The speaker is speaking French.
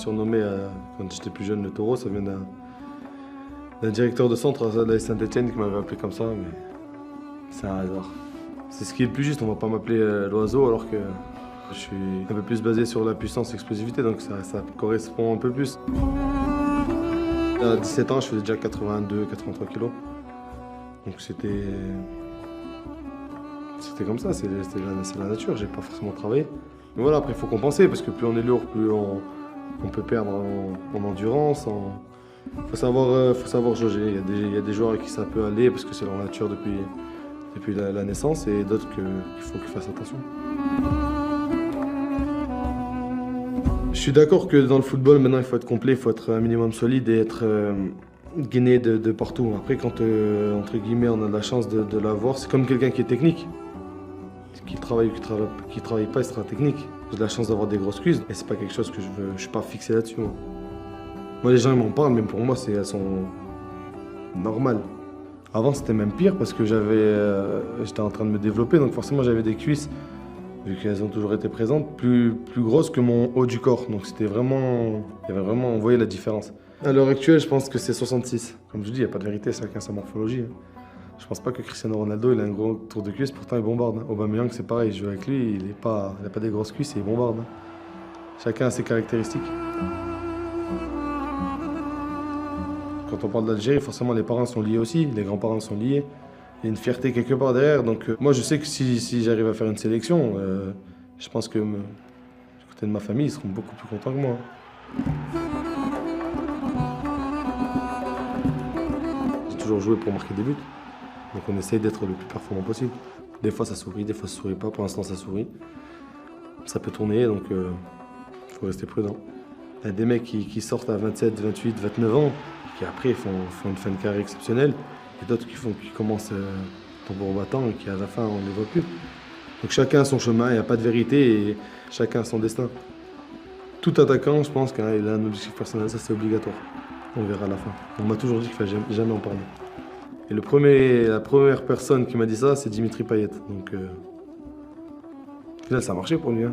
surnommé quand j'étais plus jeune le taureau, ça vient d'un directeur de centre à la Saint-Etienne qui m'avait appelé comme ça, mais c'est un hasard. C'est ce qui est le plus juste, on va pas m'appeler l'oiseau alors que je suis un peu plus basé sur la puissance et l'explosivité, donc ça correspond un peu plus. À 17 ans, je faisais déjà 82-83 kilos. Donc c'était comme ça, c'est la nature, j'ai pas forcément travaillé. Mais voilà, après il faut compenser parce que plus on est lourd, plus on peut perdre en endurance. Faut savoir jauger. Il y a des joueurs à qui ça peut aller parce que c'est leur nature depuis la naissance et d'autres qu'il faut qu'ils fassent attention. Je suis d'accord que dans le football, maintenant, il faut être complet, il faut être un minimum solide et être gainé de partout. Après, quand, entre guillemets, on a de la chance de l'avoir, c'est comme quelqu'un qui est technique. Qui travaille pas, il sera technique. J'ai de la chance d'avoir des grosses cuisses et c'est pas quelque chose que je suis pas fixé là-dessus. Moi, les gens ils m'en parlent, mais pour moi, elles sont normales. Avant, c'était même pire parce que j'étais en train de me développer, donc forcément, j'avais des cuisses, vu qu'elles ont toujours été présentes, plus grosses que mon haut du corps. Donc c'était vraiment, on voyait la différence. À l'heure actuelle, je pense que c'est 66. Comme je dis, il n'y a pas de vérité, chacun sa morphologie. Je pense pas que Cristiano Ronaldo il a un gros tour de cuisse, pourtant il bombarde. Aubameyang c'est pareil, je joue avec lui, il n'a pas des grosses cuisses et il bombarde. Chacun a ses caractéristiques. Quand on parle d'Algérie, forcément les parents sont liés aussi, les grands-parents sont liés. Il y a une fierté quelque part derrière. Donc moi je sais que si j'arrive à faire une sélection, je pense que du côté de ma famille, ils seront beaucoup plus contents que moi. J'ai toujours joué pour marquer des buts. Donc on essaye d'être le plus performant possible. Des fois ça sourit, des fois ça sourit pas. Pour l'instant ça sourit. Ça peut tourner, donc il faut rester prudent. Il y a des mecs qui sortent à 27, 28, 29 ans, qui après font une fin de carrière exceptionnelle. Et d'autres qui commencent tambour battant et qui à la fin on ne les voit plus. Donc chacun a son chemin, il n'y a pas de vérité et chacun a son destin. Tout attaquant, je pense qu'il a un objectif personnel, ça c'est obligatoire. On verra à la fin. On m'a toujours dit qu'il ne fallait jamais en parler. Et la première personne qui m'a dit ça, c'est Dimitri Payet. Donc, au final, ça a marché pour lui. Hein.